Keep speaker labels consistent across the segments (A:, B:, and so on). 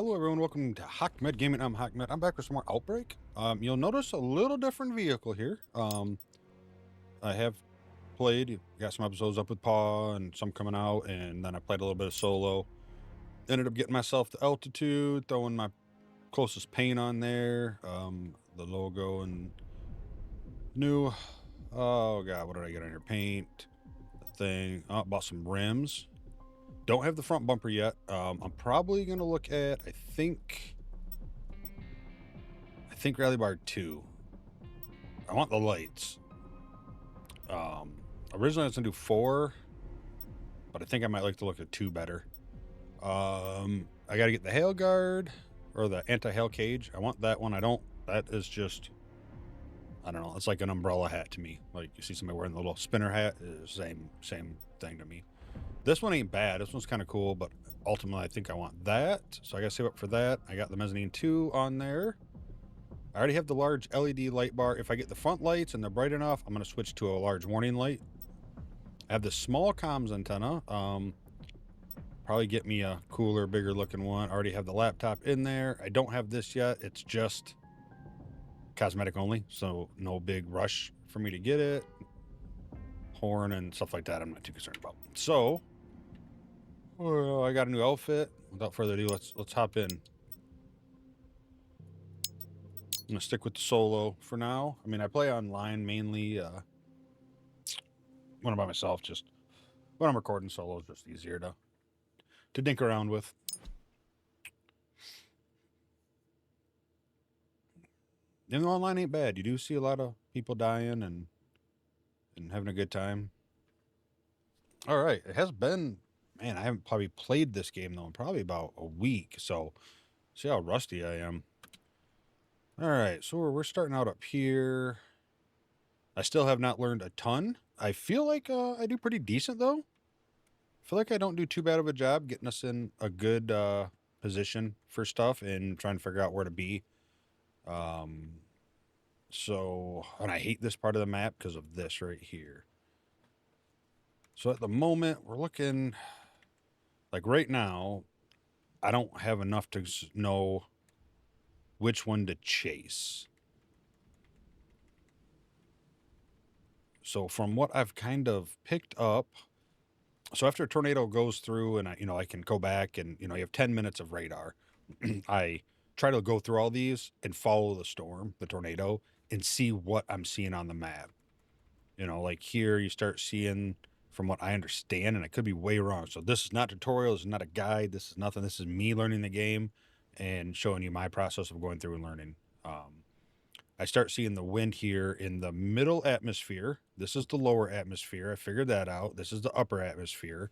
A: Hello everyone, welcome to Ahmed Gaming. I'm Ahmed. I'm back with some more OutBrk. You'll notice a little different vehicle here. I have played, got some episodes up with Paw and some coming out, and then I played a little bit of solo. Ended up getting myself the altitude, throwing my closest paint on there, the logo and new, oh god, what did I get on here? Paint, thing, bought some rims. Don't have the front bumper yet. I'm probably gonna look at, I think Rally Bar 2. I want the lights. Originally I was gonna do 4, but I think I might like to look at 2 better. I gotta get the hail guard or the anti-hail cage. I want that one. That is just, I don't know, it's like an umbrella hat to me. Like you see somebody wearing the little spinner hat, same thing to me. This one ain't bad. This one's kind of cool, but ultimately I think I want that. So I gotta save up for that. I got the mezzanine 2 on there. I already have the large LED light bar. If I get the front lights and they're bright enough, I'm going to switch to a large warning light. I have the small comms antenna. Probably get me a cooler, bigger looking one. I already have the laptop in there. I don't have this yet. It's just cosmetic only, so no big rush for me to get it. Horn and stuff like that I'm not too concerned about. So, well, I got a new outfit. Without further ado, let's hop in. I'm gonna stick with the solo for now. I mean, I play online mainly when I'm by myself. Just when I'm recording solo, it's just easier to dink around with. And online ain't bad. You do see a lot of people dying and having a good time. All right, it has been, man, I haven't probably played this game though in probably about a week. So see how rusty I am. All right, so we're starting out up here. I still have not learned a ton. I feel like I do pretty decent, though. I feel like I don't do too bad of a job getting us in a good position for stuff and trying to figure out where to be. So, and I hate this part of the map because of this right here. So at the moment, we're looking, like right now, I don't have enough to know which one to chase. So from what I've kind of picked up, so after a tornado goes through and I can go back and, you have 10 minutes of radar. I try to go through all these and follow the storm, the tornado, and see what I'm seeing on the map. Like here you start seeing, from what I understand, and I could be way wrong. So this is not tutorial. This is not a guide. This is nothing. This is me learning the game and showing you my process of going through and learning. I start seeing the wind here in the middle atmosphere. This is the lower atmosphere. I figured that out. This is the upper atmosphere.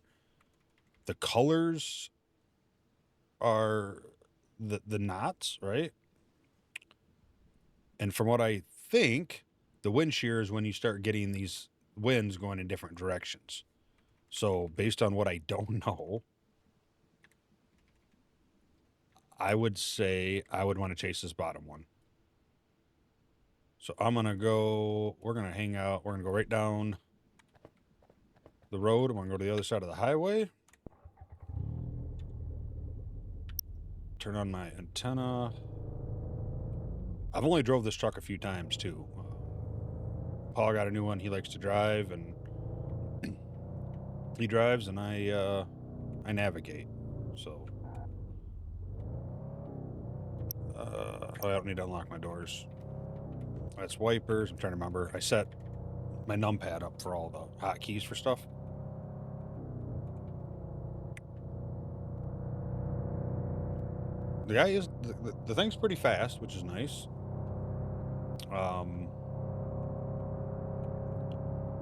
A: The colors are the knots, right? And from what I think, the wind shear is when you start getting these winds going in different directions. So based on what I don't know, I would say I would want to chase this bottom one. So we're going to hang out. We're going to go right down the road. We're going to go to the other side of the highway. Turn on my antenna. I've only drove this truck a few times too. Paul got a new one. He likes to drive, and he drives, and I navigate. So I don't need to unlock my doors. That's wipers. I'm trying to remember. I set my numpad up for all the hotkeys for stuff. The guy is the thing's pretty fast, which is nice.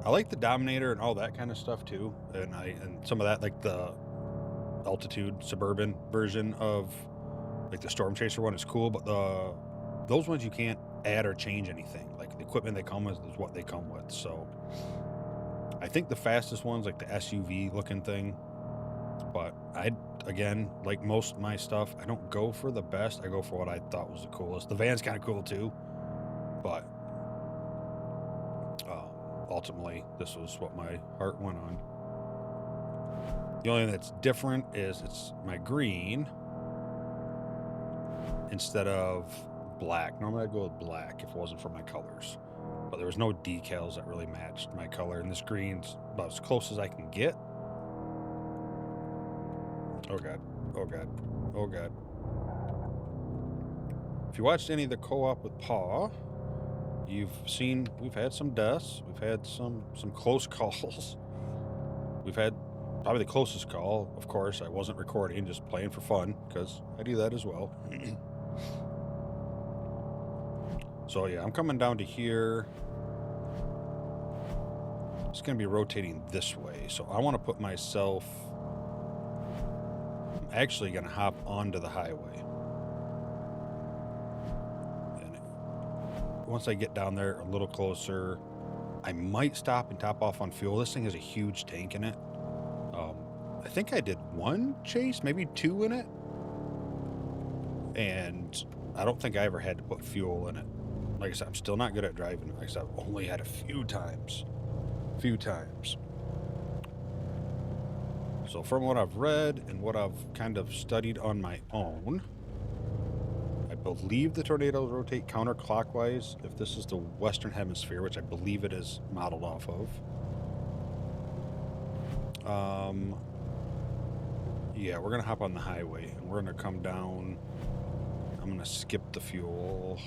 A: I like the Dominator and all that kind of stuff too, and some of that, like the altitude suburban version of like the Storm Chaser one is cool, but those ones you can't add or change anything. Like the equipment they come with is what they come with. So I think the fastest one's like the SUV looking thing. But again, like most of my stuff, I don't go for the best. I go for what I thought was the coolest. The van's kind of cool too, but ultimately this was what my heart went on. The only thing that's different is it's my green. instead of black. Normally I'd go with black if it wasn't for my colors. But there was no decals that really matched my color, and this green's about as close as I can get. Oh god, oh god, oh god. If you watched any of the co-op with Paw, you've seen we've had some deaths, we've had some close calls. We've had probably the closest call, of course, I wasn't recording, just playing for fun, because I do that as well. So yeah, I'm coming down to here. It's going to be rotating this way, so I want to put myself... I'm actually going to hop onto the highway. And once I get down there a little closer, I might stop and top off on fuel. This thing has a huge tank in it. I think I did one chase, maybe two in it. And I don't think I ever had to put fuel in it. Like I said, I'm still not good at driving. Like I said, I've only had a few times. So from what I've read and what I've kind of studied on my own, I believe the tornadoes rotate counterclockwise if this is the Western Hemisphere, which I believe it is modeled off of. Yeah, we're going to hop on the highway, and we're going to come down. I'm going to skip the fuel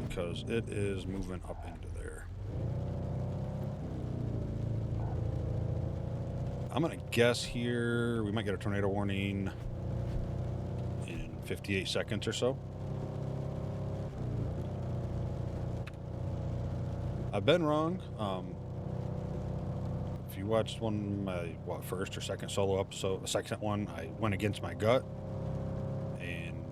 A: because it is moving up into there. I'm going to guess here we might get a tornado warning in 58 seconds or so. I've been wrong. If you watched one of my first or second solo episode, the second one, I went against my gut and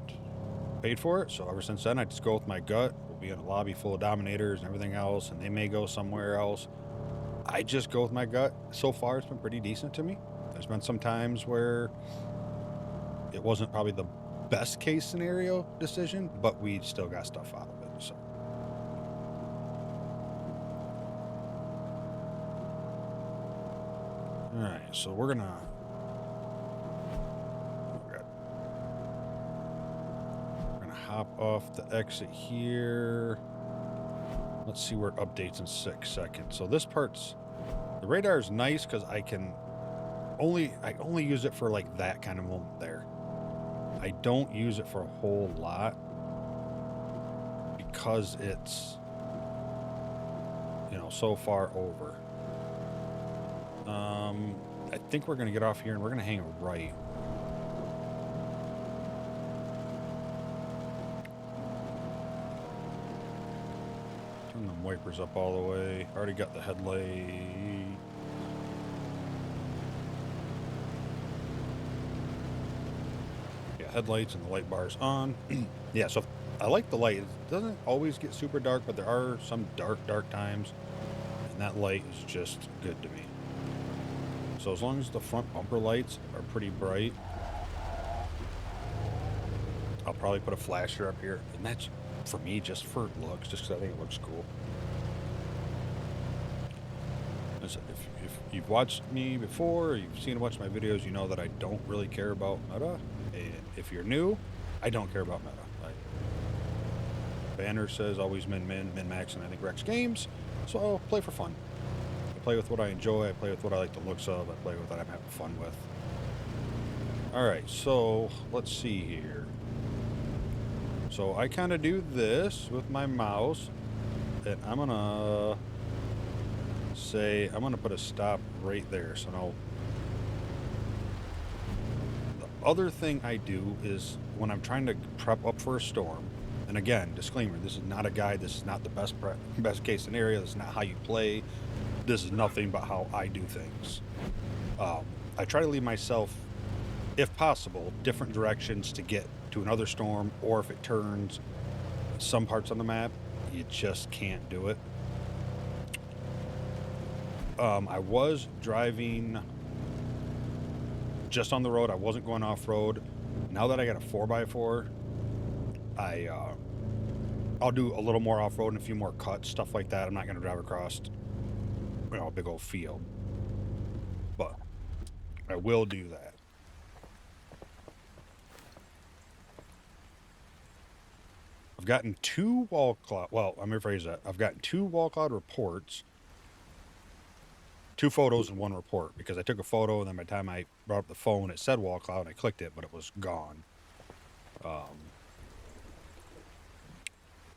A: paid for it. So ever since then, I just go with my gut. We'll be in a lobby full of dominators and everything else, and they may go somewhere else. I just go with my gut. So far, it's been pretty decent to me. There's been some times where it wasn't probably the best case scenario decision, but we still got stuff out of it. So. Alright, so we're gonna... We're gonna hop off the exit here. Let's see where it updates in 6 seconds. So this part's... The radar is nice because I only use it for like that kind of moment there. I don't use it for a whole lot because it's, you know, so far over. I think we're going to get off here and we're going to hang a right. Turn the wipers up all the way. Already got the headlight. Yeah, headlights and the light bars on. Yeah, so I like the light. It doesn't always get super dark, but there are some dark times. And that light is just good to me. So as long as the front bumper lights are pretty bright, I'll probably put a flasher up here. And that's, for me, just for looks, just because I think it looks cool. Listen, if you've watched me before, or you've seen a bunch of my videos, you know that I don't really care about meta. And if you're new, I don't care about meta. Banner says always min-max, and I think Rex games. So I'll play for fun. I play with what I enjoy. I play with what I like the looks of. I play with what I'm having fun with. Alright, so let's see here. So I kind of do this with my mouse, and I'm going to say, I'm going to put a stop right there. So now, the other thing I do is when I'm trying to prep up for a storm, and again, disclaimer, this is not a guide. This is not the best case scenario. This is not how you play. This is nothing but how I do things. I try to leave myself, if possible, different directions to get to another storm, or if it turns some parts on the map, you just can't do it. I was driving just on the road. I wasn't going off-road. Now that I got a 4x4, I'll do a little more off-road and a few more cuts, stuff like that. I'm not going to drive across, you know, a big old field, but I will do that. I've gotten 2 wall cloud. Well, let me rephrase that. I've gotten 2 wall cloud reports, 2 photos and 1 report, because I took a photo and then by the time I brought up the phone, it said wall cloud and I clicked it, but it was gone. And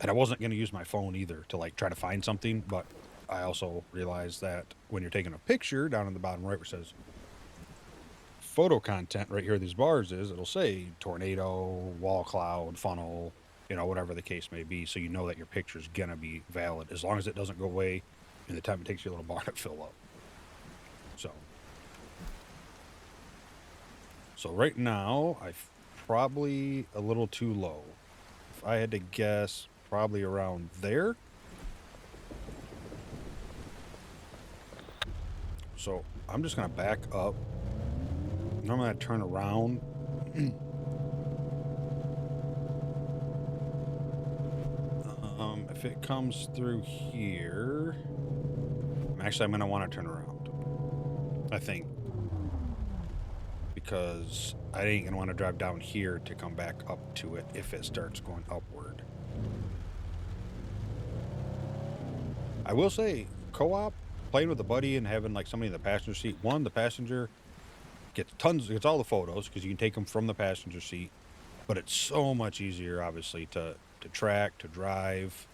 A: I wasn't going to use my phone either to like try to find something, but I also realized that when you're taking a picture, down in the bottom right where it says photo content, right here these bars it'll say tornado, wall cloud, funnel, you know, whatever the case may be, so you know that your picture's gonna be valid as long as it doesn't go away in the time it takes your little bar to fill up. So right now I'm probably a little too low. If I had to guess, probably around there. So I'm just gonna back up. And I'm gonna turn around. If it comes through here, I'm gonna want to turn around, I think, because I ain't gonna want to drive down here to come back up to it if it starts going upward. I will say, co-op, playing with a buddy and having like somebody in the passenger seat. One, the passenger gets all the photos because you can take them from the passenger seat, but it's so much easier, obviously, to track, to drive.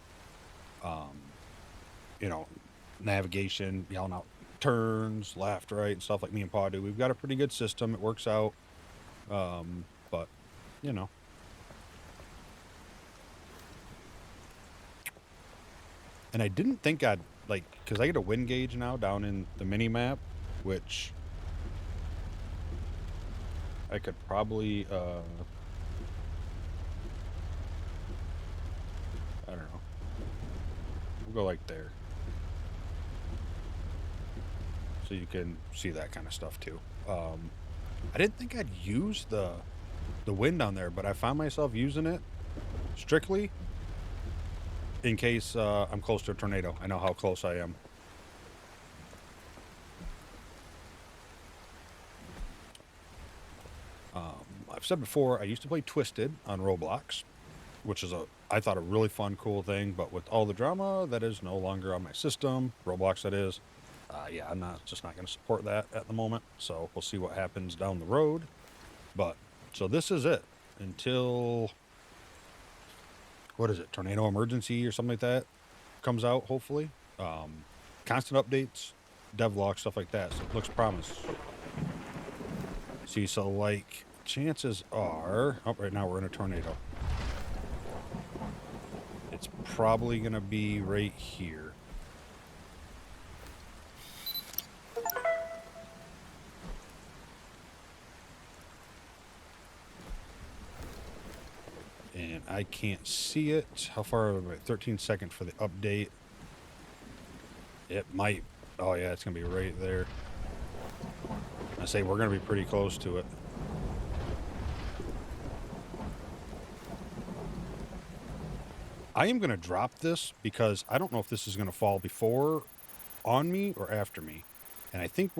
A: You know, navigation, yelling out turns, left, right, and stuff like me and Pa do. We've got a pretty good system. It works out. But, you know. And I didn't think I'd, like, because I get a wind gauge now down in the mini map, which I could probably, I don't know. We'll go like there. So you can see that kind of stuff too. I didn't think I'd use the wind down there, but I found myself using it strictly in case I'm close to a tornado. I know how close I am. I've said before, I used to play Twisted on Roblox, which is I thought a really fun, cool thing, but with all the drama, that is no longer on my system. Roblox, that is. Yeah, I'm just not going to support that at the moment, so we'll see what happens down the road. But, so this is it until, what is it, Tornado Emergency or something like that comes out, hopefully. Constant updates, devlog, stuff like that, so it looks promising. See, so like, chances are, right now we're in a tornado. It's probably going to be right here. And I can't see it. How far? 13 seconds for the update. It might. Oh yeah, it's gonna be right there. I say we're gonna be pretty close to it. I am gonna drop this because I don't know if this is gonna fall before on me or after me, and I think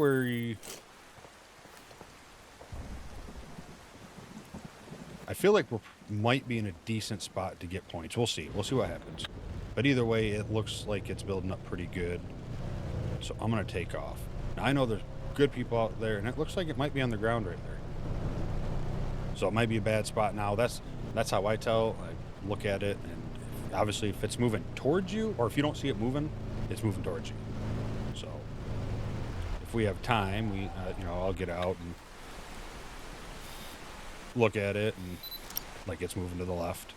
A: I feel like we might be in a decent spot to get points. We'll see. We'll see what happens. But either way, it looks like it's building up pretty good. So I'm going to take off. Now, I know there's good people out there, and it looks like it might be on the ground right there. So it might be a bad spot now. That's how I tell. I look at it, and obviously if it's moving towards you, or if you don't see it moving, it's moving towards you. So if we have time, I'll get out and look at it, and like it's moving to the left.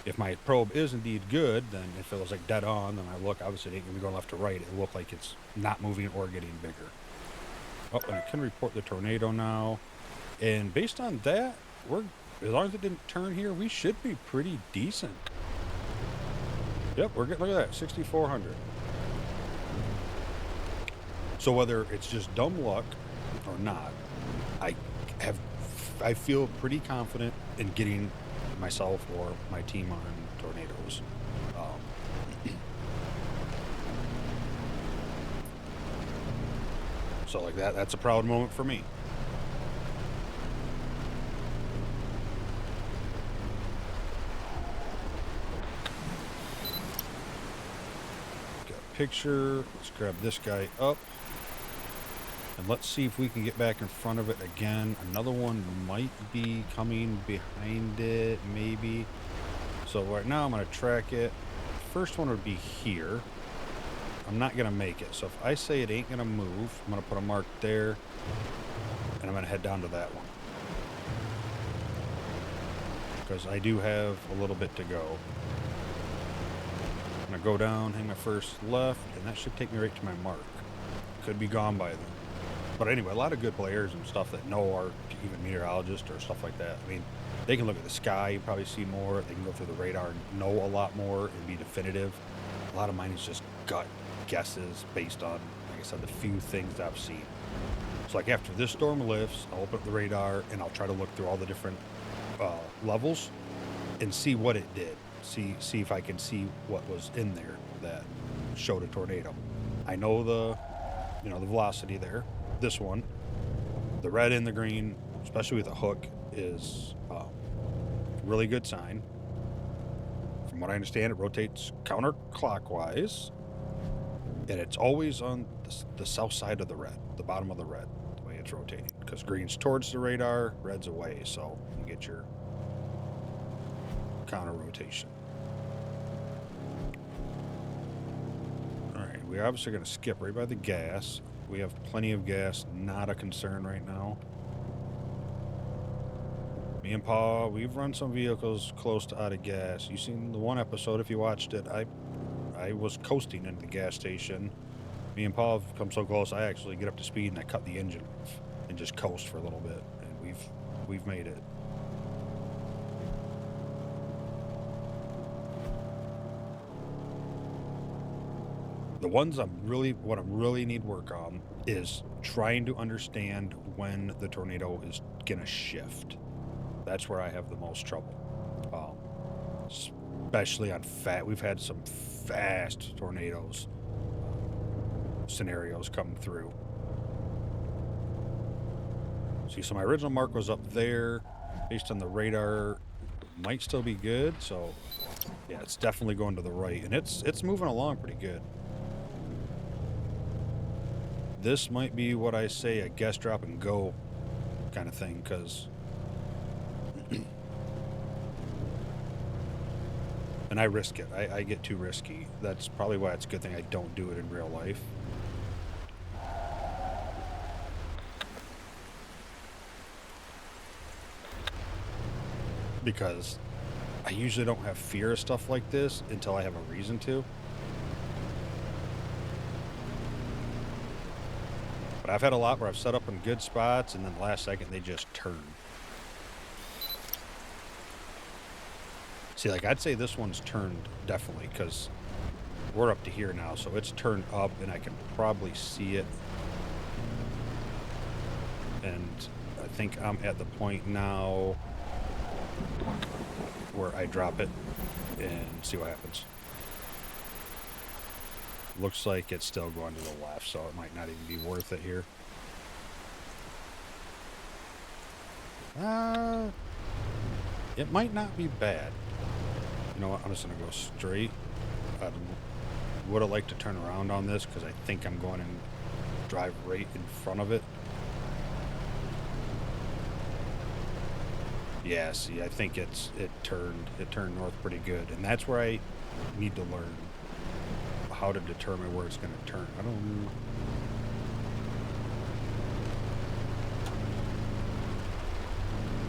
A: If my probe is indeed good, then if it was like dead on, then I look, obviously it ain't gonna be going left to right. It'll look like it's not moving or getting bigger. Oh, and it can report the tornado now. And based on that, as long as it didn't turn here, we should be pretty decent. Yep, we're getting, look at that, 6,400. So whether it's just dumb luck or not, I feel pretty confident in getting myself or my team on tornadoes. So like that's a proud moment for me. picture. Let's grab this guy up. And let's see if we can get back in front of it again. Another one might be coming behind it, maybe. So right now I'm going to track it. First one would be here. I'm not going to make it. So if I say it ain't going to move, I'm going to put a mark there. And I'm going to head down to that one. Because I do have a little bit to go. I'm going to go down, hang my first left, and that should take me right to my mark. Could be gone by then. But anyway, a lot of good players and stuff that know are even meteorologists or stuff like that. I mean, they can look at the sky, you probably see more. They can go through the radar and know a lot more and be definitive. A lot of mine is just gut guesses based on, like I said, the few things I've seen. So like after this storm lifts, I'll open up the radar and I'll try to look through all the different levels and see what it did. See if I can see what was in there that showed a tornado. I know the velocity there. This one, the red and the green, especially with a hook, is a really good sign. From what I understand, it rotates counterclockwise, and it's always on the south side of the red, the bottom of the red, the way it's rotating. Because green's towards the radar, red's away, so you get your counter rotation. All right, we're obviously going to skip right by the gas. We have plenty of gas, not a concern right now. Me and Paul, we've run some vehicles close to out of gas. You seen the one episode, if you watched it, I was coasting into the gas station. Me and Paul have come so close, I actually get up to speed and I cut the engine off and just coast for a little bit. And we've made it. The ones what I really need work on is trying to understand when the tornado is gonna shift. That's where I have the most trouble. Especially on we've had some fast tornadoes scenarios come through. See, so my original mark was up there. Based on the radar, might still be good. So yeah, it's definitely going to the right, and it's moving along pretty good. This might be what I say a guess, drop, and go kind of thing, because and I risk it. I get too risky. That's probably why it's a good thing I don't do it in real life. Because I usually don't have fear of stuff like this until I have a reason to. But I've had a lot where I've set up in good spots and then the last second they just turn. See, like I'd say this one's turned definitely, because we're up to here now, so it's turned up and I can probably see it. And I think I'm at the point now where I drop it and see what happens. Looks like it's still going to the left, so it might not even be worth it here. It might not be bad. You know what? I'm just going to go straight. I would have liked to turn around on this because I think I'm going and drive right in front of it. Yeah, see, I think it turned north pretty good, and that's where I need to learn how to determine where it's going to turn. I don't know.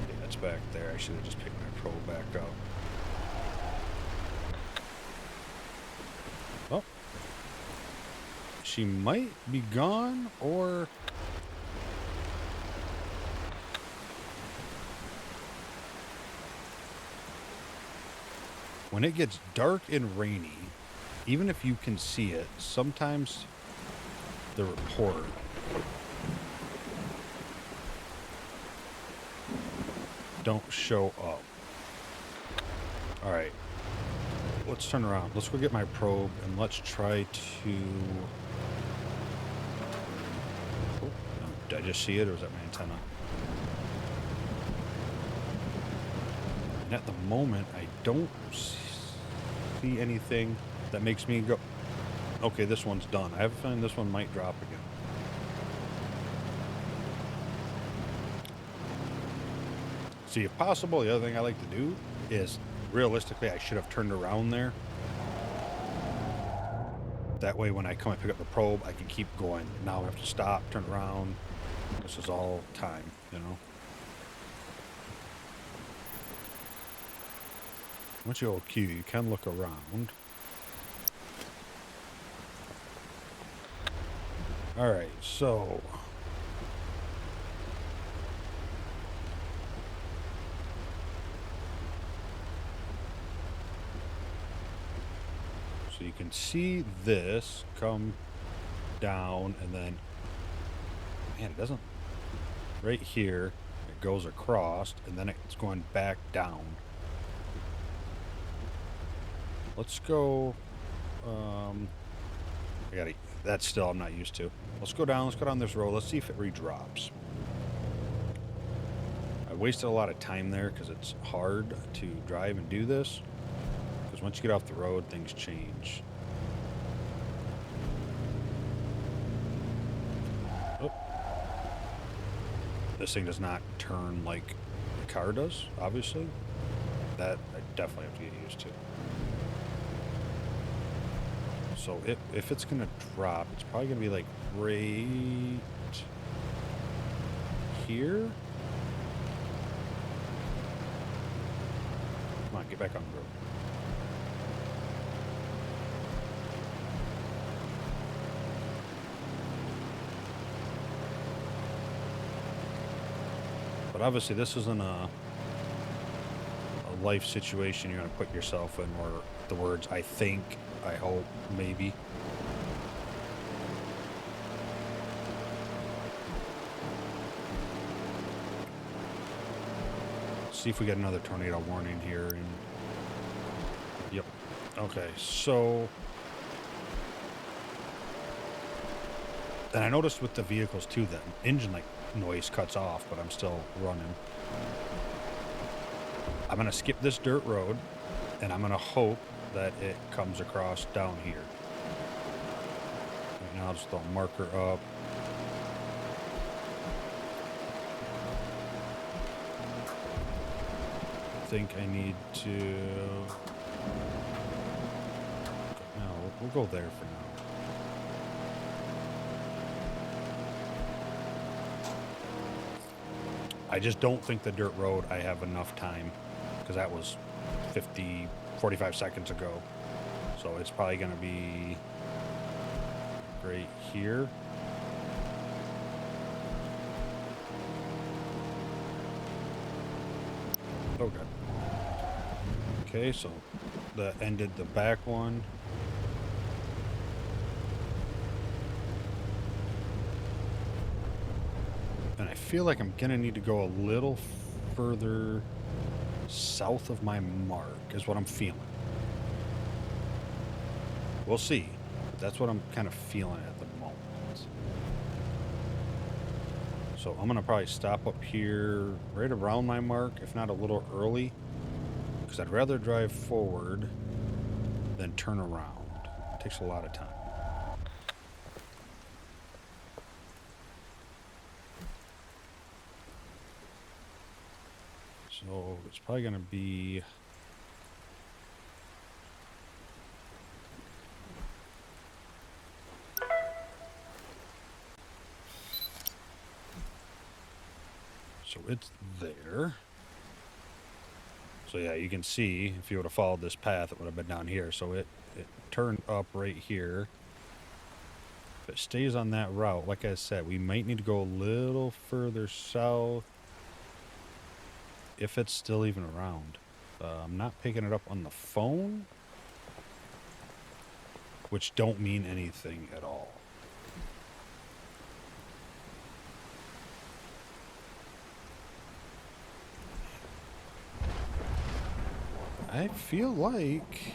A: Yeah, it's back there. I should have just picked my probe back up. Oh. She might be gone, or... When it gets dark and rainy, even if you can see it, sometimes the report don't show up. All right, let's turn around. Let's go get my probe and let's try to... Oh, did I just see it, or was that my antenna? And at the moment, I don't see anything that makes me go, Okay, this one's done. I have a feeling this one might drop again. See, if possible, the other thing I like to do is, realistically, I should have turned around there. That way, when I come and pick up the probe, I can keep going. Now I have to stop, turn around. This is all time, you know? Once you hold Q, you can look around. Alright, so... So you can see this come down and then... Man, it doesn't... Right here, it goes across and then it's going back down. Let's go... I gotta... That's still I'm not used to. Let's go down this road. Let's see if it redrops. I wasted a lot of time there because it's hard to drive and do this. Because once you get off the road, things change. Oh. This thing does not turn like the car does, obviously. That I definitely have to get used to. So if it's going to drop, it's probably going to be like right here. Come on, get back on the road. But obviously this isn't a life situation you're going to put yourself in where the words I think, I hope, maybe. See if we get another tornado warning here. And yep. Okay, so... And I noticed with the vehicles too that engine like noise cuts off, but I'm still running. I'm going to skip this dirt road, and I'm going to hope that it comes across down here. Right now, I'll just throw a marker up. I think I need to... No, we'll go there for now. I just don't think the dirt road I have enough time, because that was 45 seconds ago. So it's probably going to be right here. Okay. Okay, so that ended the back one. And I feel like I'm going to need to go a little further south of my mark, is what I'm feeling. We'll see. That's what I'm kind of feeling at the moment. So I'm going to probably stop up here right around my mark, if not a little early. Because I'd rather drive forward than turn around. It takes a lot of time. So it's probably going to be... So it's there. So yeah, you can see if you would have followed this path, it would have been down here. So it turned up right here. If it stays on that route, like I said, we might need to go a little further south. If it's still even around. I'm not picking it up on the phone, which don't mean anything at all. I feel like...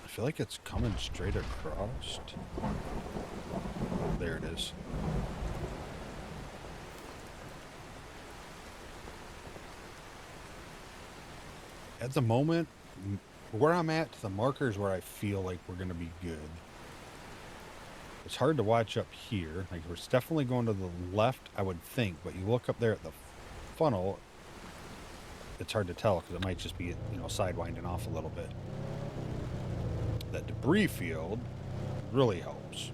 A: I feel like it's coming straight across. There it is. At the moment, where I'm at, the markers where I feel like we're going to be good. It's hard to watch up here. Like, we're definitely going to the left, I would think, but you look up there at the funnel, it's hard to tell because it might just be, you know, sidewinding off a little bit. That debris field really helps.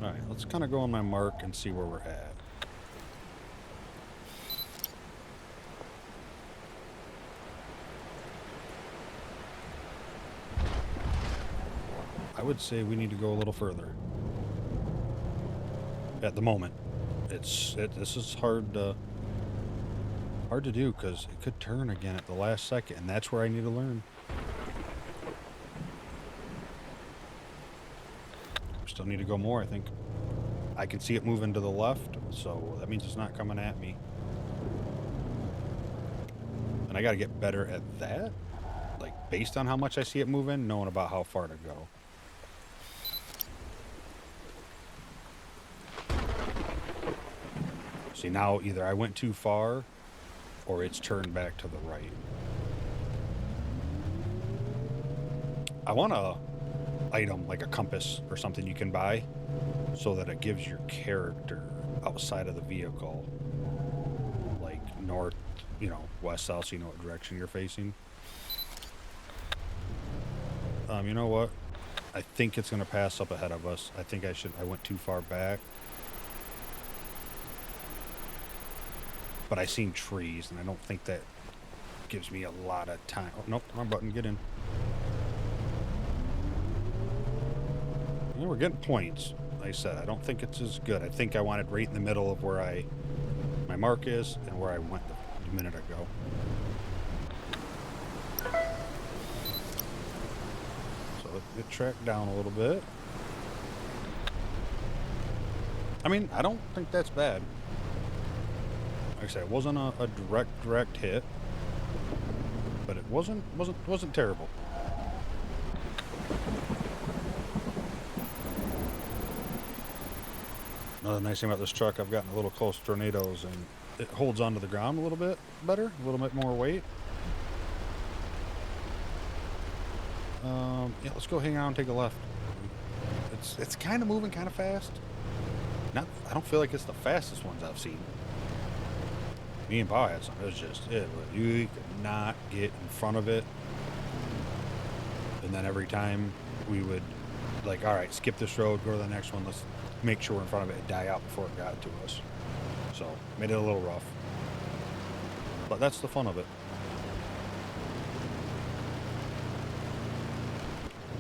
A: All right, let's kind of go on my mark and see where we're at. I would say we need to go a little further. At the moment, this is hard to do because it could turn again at the last second, and that's where I need to learn. Still need to go more, I think. I can see it moving to the left, so that means it's not coming at me. And I got to get better at that, like based on how much I see it moving, knowing about how far to go. See, now either I went too far or it's turned back to the right. I want a item like a compass or something you can buy so that it gives your character outside of the vehicle, like north, you know, west, south, so you know what direction you're facing. You know what? I think it's going to pass up ahead of us. I think I went too far back. But I seen trees, and I don't think that gives me a lot of time. Oh, nope, wrong button, get in. Yeah, we're getting points. Like I said, I don't think it's as good. I think I wanted right in the middle of where my mark is and where I went a minute ago. So let's get tracked down a little bit. I mean, I don't think that's bad. Like I said, it wasn't a direct hit, but it wasn't terrible. Another nice thing about this truck, I've gotten a little close to tornadoes, and it holds onto the ground a little bit better, a little bit more weight. Yeah, let's go hang out and take a left. It's kind of moving kind of fast. I don't feel like it's the fastest ones I've seen. Me and Pa had some. You could not get in front of it. And then every time we would, like, all right, skip this road, go to the next one. Let's make sure we're in front of it and die out before it got to us. So, made it a little rough. But that's the fun of it.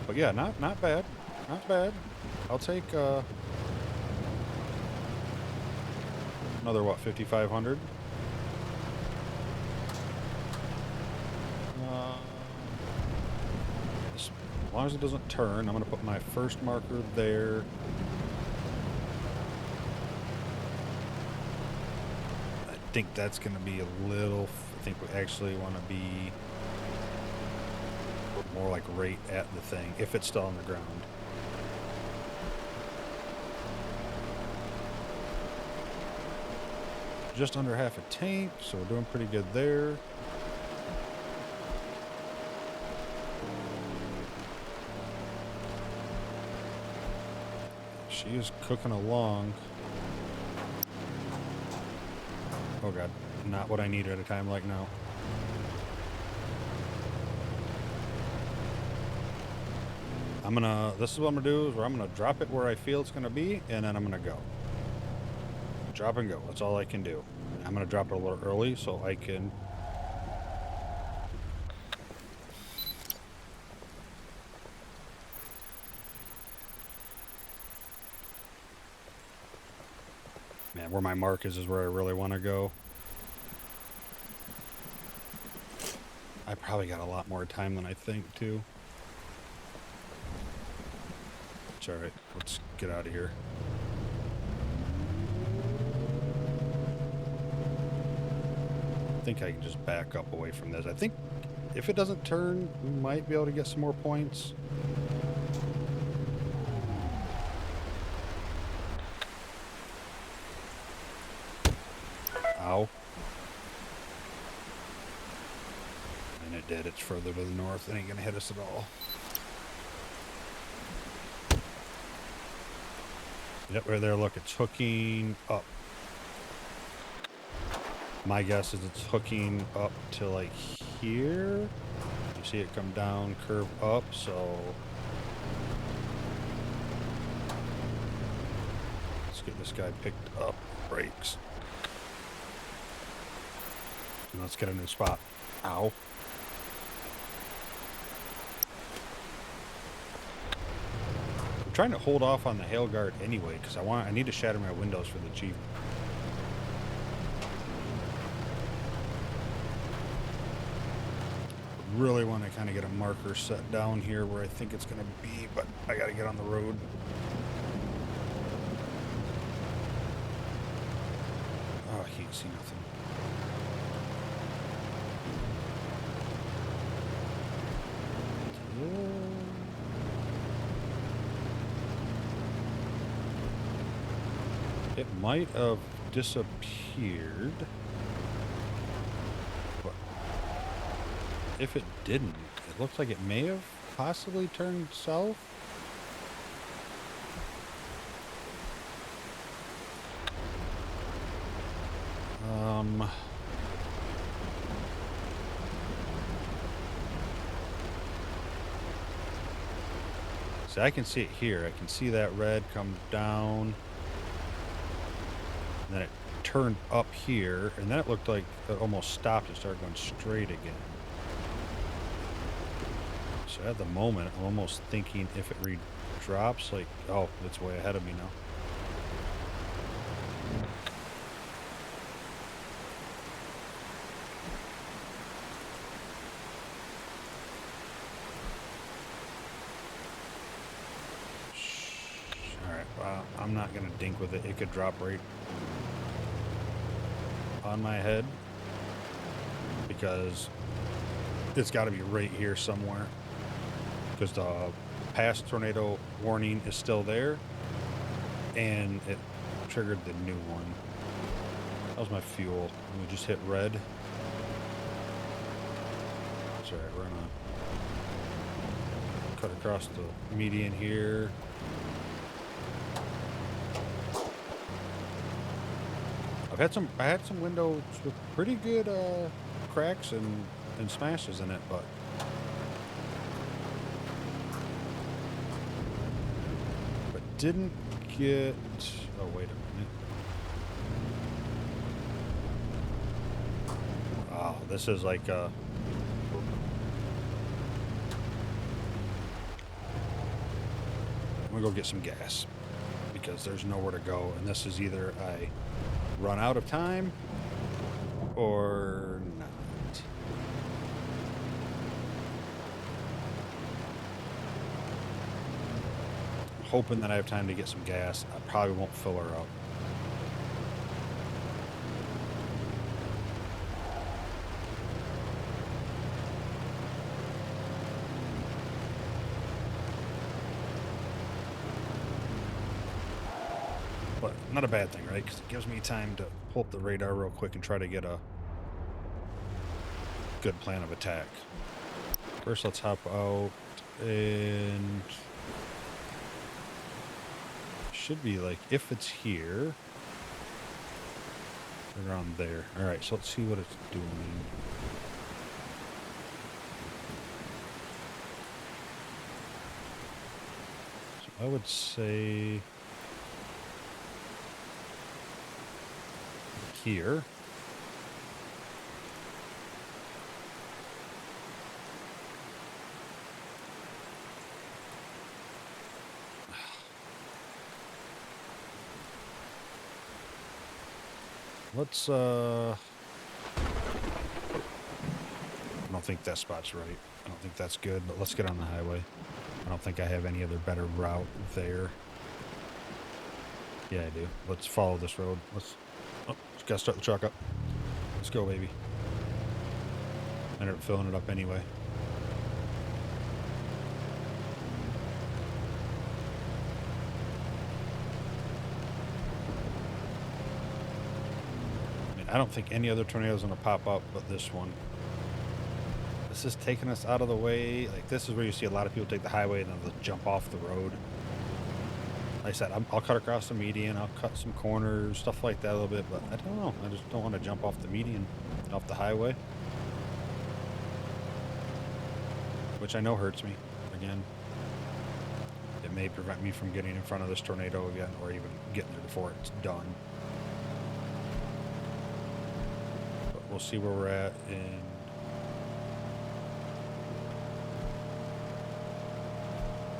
A: But yeah, not bad. Not bad. I'll take another, what, 5,500? As long as it doesn't turn, I'm going to put my first marker there. I think that's going to be a little... I think we actually want to be more like right at the thing, if it's still on the ground. Just under half a tank, so we're doing pretty good there. She is cooking along. Oh god, not what I need at a time like now. This is what I'm gonna do, is where I'm gonna drop it where I feel it's gonna be, and then I'm gonna go. Drop and go, that's all I can do. I'm gonna drop it a little early so I can... Man, where my mark is where I really want to go. I probably got a lot more time than I think, too. It's alright, let's get out of here. I think I can just back up away from this. I think if it doesn't turn, we might be able to get some more points. Ow. did. It's further to the north. It ain't gonna hit us at all. Yep, right there. Look, it's hooking up. My guess is it's hooking up to like here. You see it come down, curve up, so let's get this guy picked up. Brakes. And let's get a new spot. Ow. I'm trying to hold off on the hail guard anyway, because I need to shatter my windows for the achievement. Really want to kind of get a marker set down here where I think it's going to be, but I got to get on the road. Oh, I can't see nothing. It might have disappeared. But if it didn't, it looks like it may have possibly turned south. See, I can see it here. I can see that red come down. And then it turned up here, and then it looked like it almost stopped and started going straight again. So at the moment, I'm almost thinking if it re-drops, like, oh, it's way ahead of me now. Alright, well, I'm not going to dink with it. It could drop right on my head because it's got to be right here somewhere, because the past tornado warning is still there and it triggered the new one. That was my fuel. We just hit red. That's alright, we're gonna cut across the median here. I had some windows with pretty good cracks and smashes in it, but didn't get. Oh, wait a minute. Oh, this is like I'm gonna go get some gas because there's nowhere to go, and this is either I run out of time or not. Hoping that I have time to get some gas. I probably won't fill her up. But not a bad thing, right? Because it gives me time to pull up the radar real quick and try to get a good plan of attack. First, let's hop out, and should be like, if it's here, around there. All right, so let's see what it's doing. So I would say here. Let's I don't think that spot's right. I don't think that's good, but let's get on the highway. I don't think I have any other better route there. Yeah, I do. Let's follow this road. Just gotta start the truck up. Let's go, baby. I ended up filling it up anyway. I don't think any other tornado is going to pop up but this one. This this is taking us out of the way. Like, this is where you see a lot of people take the highway and then they'll jump off the road. Like I said, I'll cut across the median, I'll cut some corners, stuff like that a little bit, but I don't know. I just don't want to jump off the median, off the highway. Which I know hurts me, again. It may prevent me from getting in front of this tornado again, or even getting there before it's done. But we'll see where we're at in...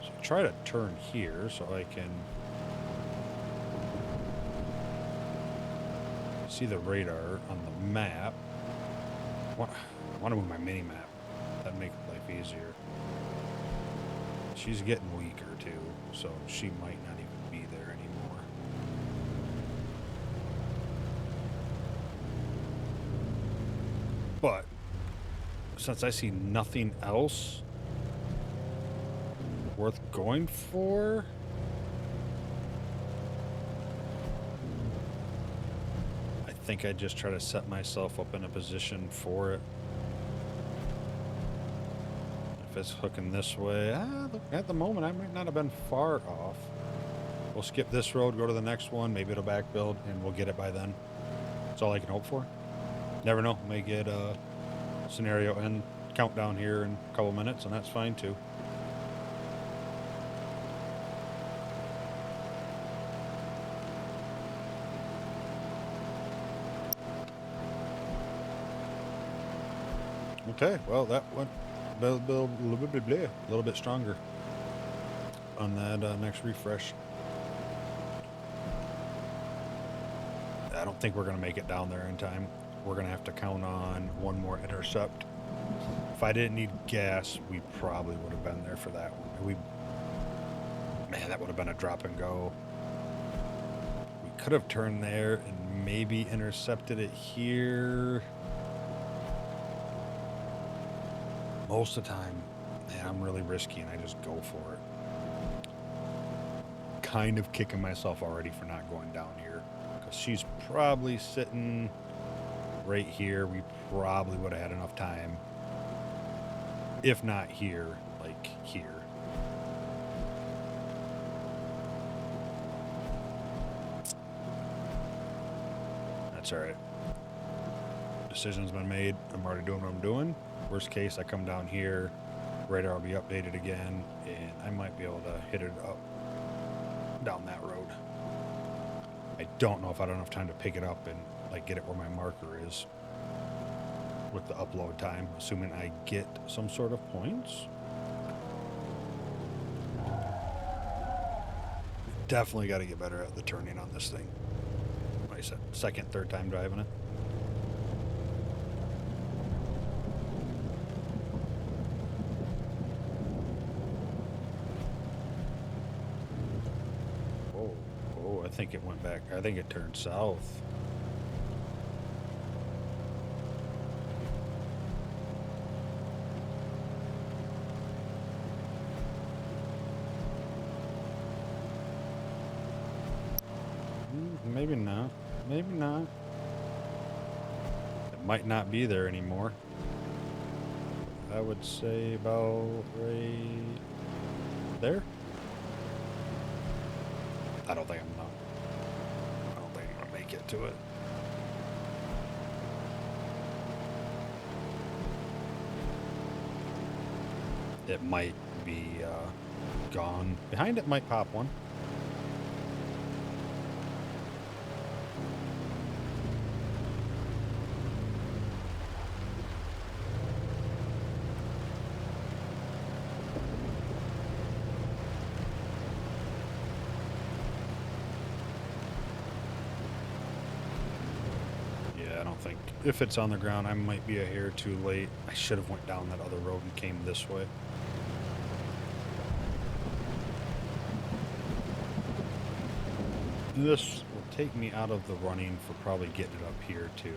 A: So try to turn here so I can see the radar on the map. I want to move my mini map. That'd make life easier. She's getting weaker too, so she might not even be there anymore. But since I see nothing else worth going for, I think I'd just try to set myself up in a position for it. If it's hooking this way, look, at the moment I might not have been far off. We'll skip this road, go to the next one, maybe it'll back build, and we'll get it by then. That's all I can hope for. Never know, may get a scenario end countdown here in a couple minutes, and that's fine too. Okay, well that went a little bit stronger on that next refresh. I don't think we're going to make it down there in time. We're going to have to count on one more intercept. If I didn't need gas, we probably would have been there for that one. Man, that would have been a drop and go. We could have turned there and maybe intercepted it here. Most of the time, man, I'm really risky and I just go for it. Kind of kicking myself already for not going down here, because she's probably sitting right here. We probably would have had enough time, if not here, like here. That's all right. Decision's been made. I'm already doing what I'm doing. Worst case, I come down here, radar will be updated again, and I might be able to hit it up down that road. I don't know if I have enough time to pick it up and like get it where my marker is with the upload time, assuming I get some sort of points. Definitely got to get better at the turning on this thing. Like I said, second, third time driving it. I think it went back. I think it turned south. Maybe not. Maybe not. It might not be there anymore. I would say about right there. I don't think I'm gonna make it to it. It might be gone. Behind it might pop one. If it's on the ground, I might be a hair too late. I should have went down that other road and came this way. This will take me out of the running for probably getting it up here too.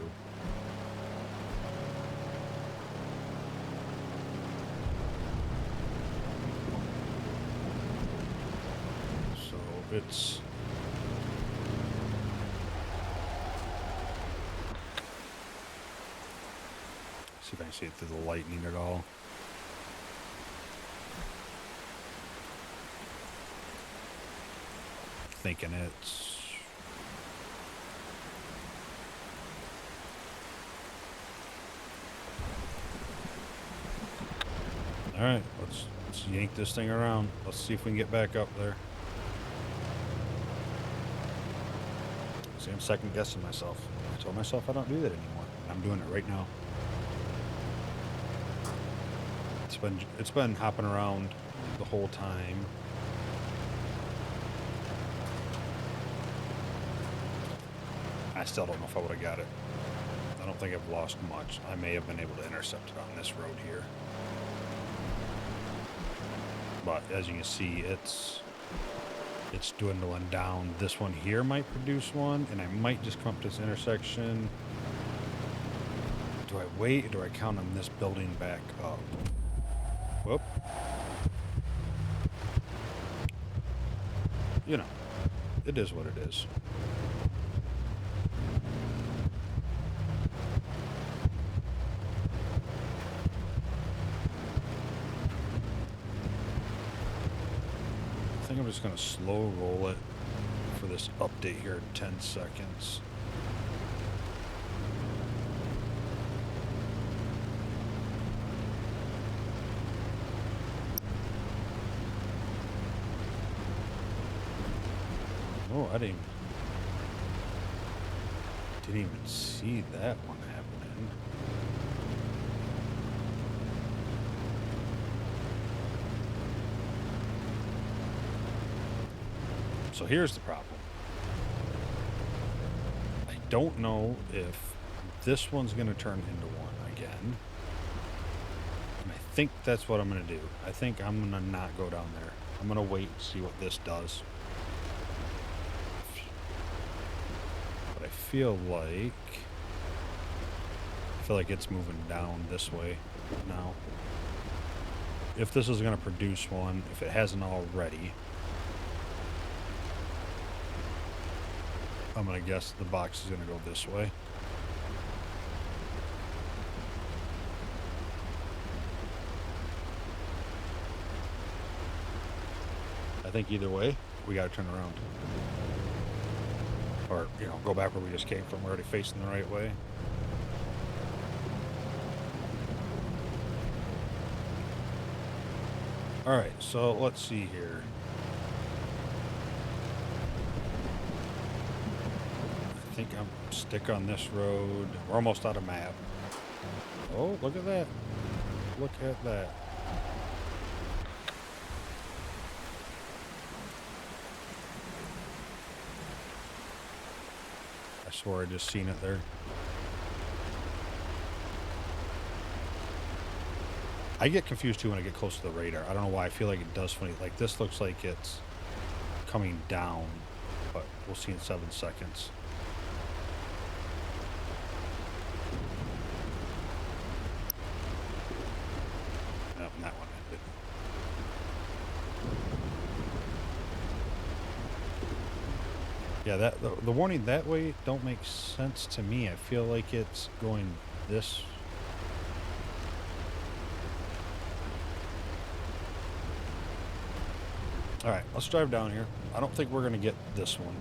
A: So it's... See if I can see it through the lightning at all. Thinking it's... Alright, let's yank this thing around. Let's see if we can get back up there. See, I'm second guessing myself. I told myself I don't do that anymore. I'm doing it right now. It's been hopping around the whole time. I still don't know if I would have got it. I don't think I've lost much. I may have been able to intercept it on this road here. But as you can see, it's dwindling down. This one here might produce one, and I might just come up to this intersection. Do I wait, or do I count on this building back up? Whoop. You know, it is what it is. I think I'm just going to slow roll it for this update here in 10 seconds. Oh, I didn't even see that one happening. So here's the problem. I don't know if this one's going to turn into one again. And I think that's what I'm going to do. I think I'm going to not go down there. I'm going to wait and see what this does. But I feel like it's moving down this way now. If this is going to produce one, if it hasn't already, I'm going to guess the box is going to go this way. I think either way, we got to turn around. Or, you know, go back where we just came from. We're already facing the right way. Alright, so let's see here. I think I'm stick on this road. We're almost out of map. Oh, look at that. Look at that. I swore I just seen it there. I get confused too when I get close to the radar. I don't know why. I feel like it does funny. Like this looks like it's coming down, but we'll see in 7 seconds. That one ended. Yeah, the warning that way don't make sense to me. I feel like it's going this. All right, let's drive down here. I don't think we're gonna get this one,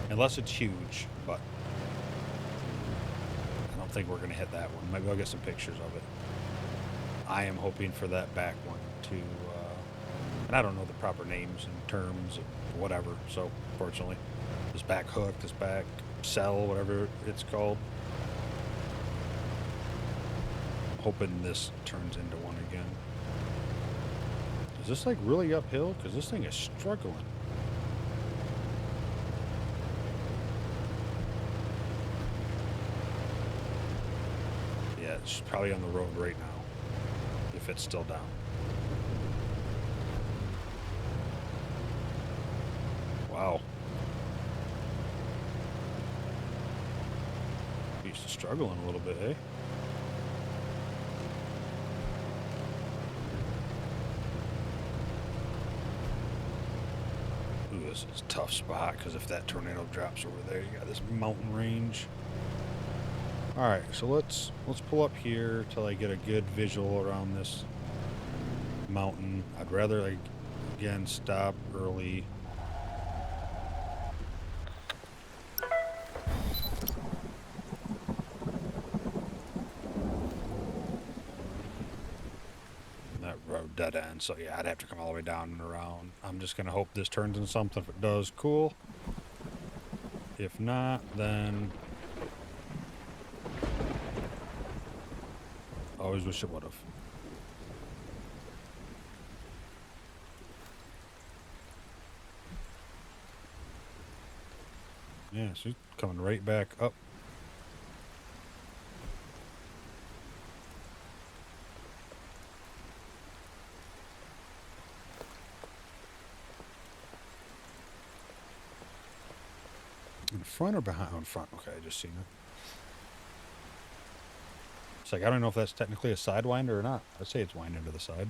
A: unless it's huge. But I don't think we're gonna hit that one. Maybe I'll get some pictures of it. I am hoping for that back one to, and I don't know the proper names and terms of whatever, so fortunately, this back hook, this back cell, whatever it's called. Hoping this turns into one again. Is this like really uphill? Because this thing is struggling. Yeah, it's probably on the road right now. If it's still down. Wow. He's struggling a little bit, eh? Ooh, this is a tough spot because if that tornado drops over there, you got this mountain range. Alright, so let's pull up here till I get a good visual around this mountain. I'd rather, like, again, stop early. That road dead end, so yeah, I'd have to come all the way down and around. I'm just gonna hope this turns into something. If it does, cool. If not, then I always wish it would have. Yeah, she's coming right back up. In front or behind? Oh, in front. Okay, I just seen it. It's like, I don't know if that's technically a sidewinder or not. I'd say it's winding to the side.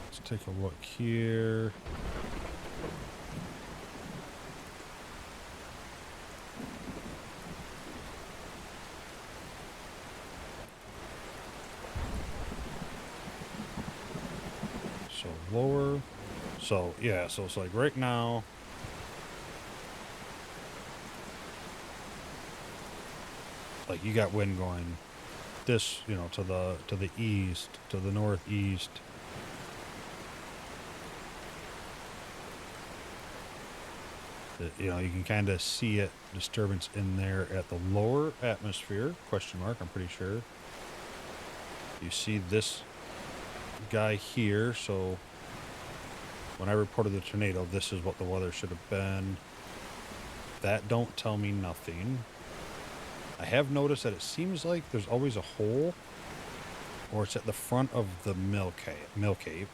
A: Let's take a look here. So lower. So yeah, so it's like right now. Like you got wind going this, you know, to the east, to the northeast. You know, you can kind of see it, disturbance in there at the lower atmosphere, question mark, I'm pretty sure. You see this guy here, so when I reported the tornado, this is what the weather should have been. That don't tell me nothing. I have noticed that it seems like there's always a hole, or it's at the front of the mill cave.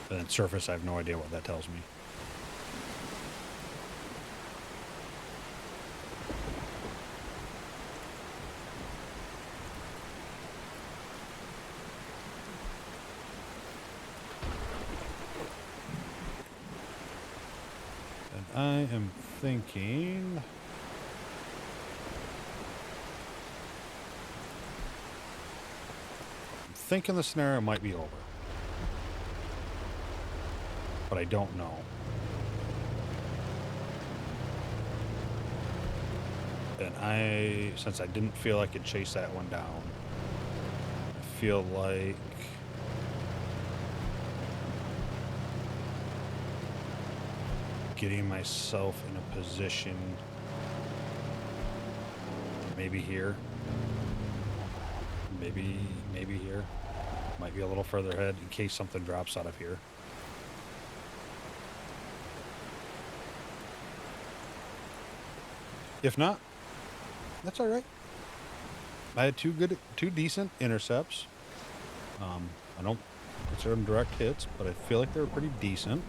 A: And then surface, I have no idea what that tells me. And I am thinking... the scenario might be over. But I don't know. And since I didn't feel I could chase that one down, I feel like getting myself in a position, maybe here, maybe here, might be a little further ahead in case something drops out of here. If not, that's all right. I had two decent intercepts. I don't consider them direct hits, but I feel like they were pretty decent.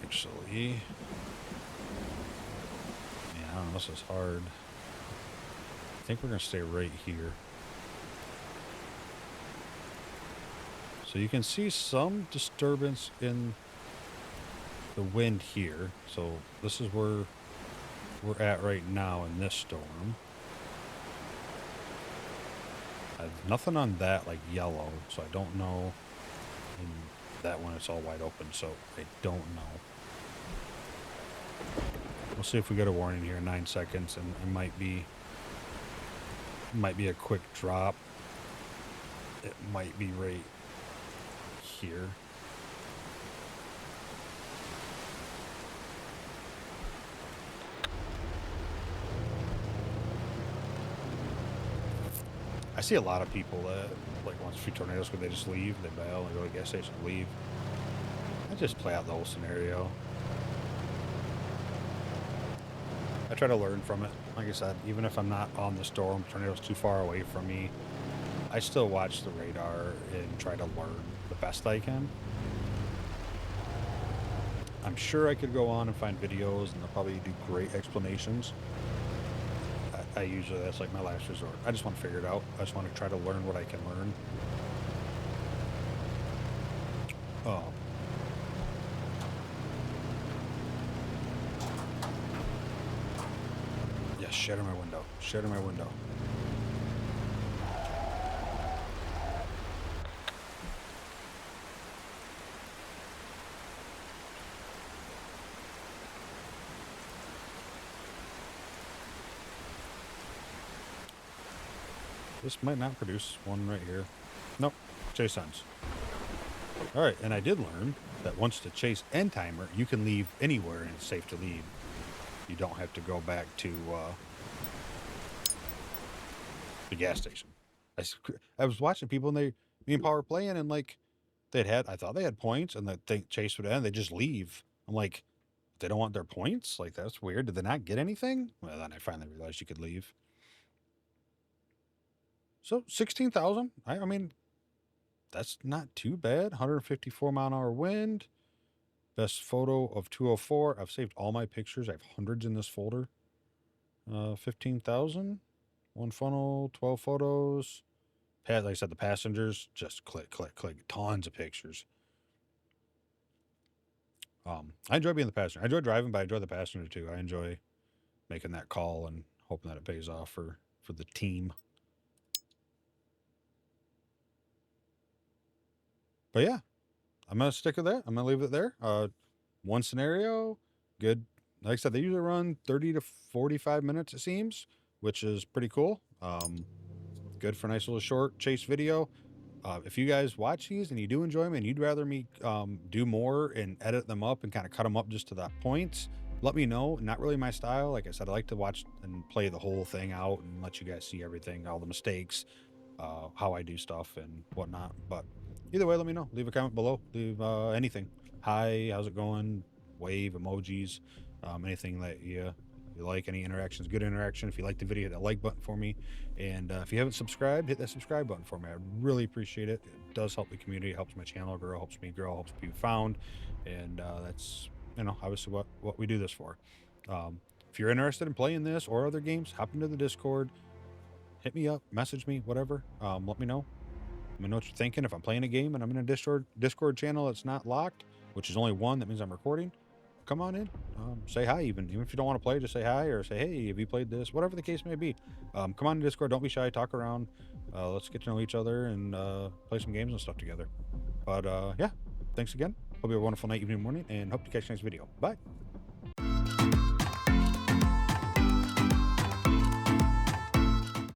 A: Actually, yeah, I don't know, this is hard. I think we're gonna stay right here. So you can see some disturbance in the wind here. So this is where we're at right now in this storm. I have nothing on that like yellow, so I don't know. In that one it's all wide open, so I don't know. We'll see if we get a warning here in 9 seconds, and it might be a quick drop. It might be right here. I see a lot of people that, like, once a few tornadoes, where they just leave, they bail, they go to the gas station, leave. I just play out the whole scenario. I try to learn from it. Like I said, even if I'm not on the storm, the tornado's too far away from me, I still watch the radar and try to learn the best I can. I'm sure I could go on and find videos, and they'll probably do great explanations. I usually, that's like my last resort. I just want to figure it out. I just want to try to learn what I can learn. Oh. Yes, shatter my window. Shatter my window. This might not produce one right here. Nope. Chase ends. Alright, and I did learn that once the chase end timer, you can leave anywhere and it's safe to leave. You don't have to go back to the gas station. I was watching people and me and Paul were playing and like I thought they had points and the chase would end, they just leave. I'm like, they don't want their points? Like, that's weird. Did they not get anything? Well, then I finally realized you could leave. So 16,000. I mean, that's not too bad. 154-mile-an-hour wind. Best photo of 204. I've saved all my pictures. I have hundreds in this folder. 15,000. One funnel, 12 photos. Like I said, the passengers, just click, click, click. Tons of pictures. I enjoy being the passenger. I enjoy driving, but I enjoy the passenger too. I enjoy making that call and hoping that it pays off for the team. But yeah, I'm going to stick with that. I'm going to leave it there. One scenario, good. Like I said, they usually run 30 to 45 minutes, it seems, which is pretty cool. Good for a nice little short chase video. If you guys watch these and you do enjoy them and you'd rather me do more and edit them up and kind of cut them up just to the points, let me know. Not really my style. Like I said, I like to watch and play the whole thing out and let you guys see everything, all the mistakes, how I do stuff and whatnot. But either way, let me know. Leave a comment below. Leave anything. Hi, how's it going? Wave, emojis, anything that you like, any interactions, good interaction. If you like the video, hit that like button for me. And if you haven't subscribed, hit that subscribe button for me. I really appreciate it. It does help the community. It helps my channel grow, helps me grow, helps be found. And that's, obviously what we do this for. If you're interested in playing this or other games, hop into the Discord, hit me up, message me, whatever. Let me know. Let me know what you're thinking. If I'm playing a game and I'm in a Discord channel that's not locked, which is only one, that means I'm recording, come on in. Say hi, even if you don't want to play, just say hi or say, hey, have you played this? Whatever the case may be. Come on to Discord. Don't be shy. Talk around. Let's get to know each other and play some games and stuff together. But yeah, thanks again. Hope you have a wonderful night, evening, morning, and hope to catch you next video. Bye.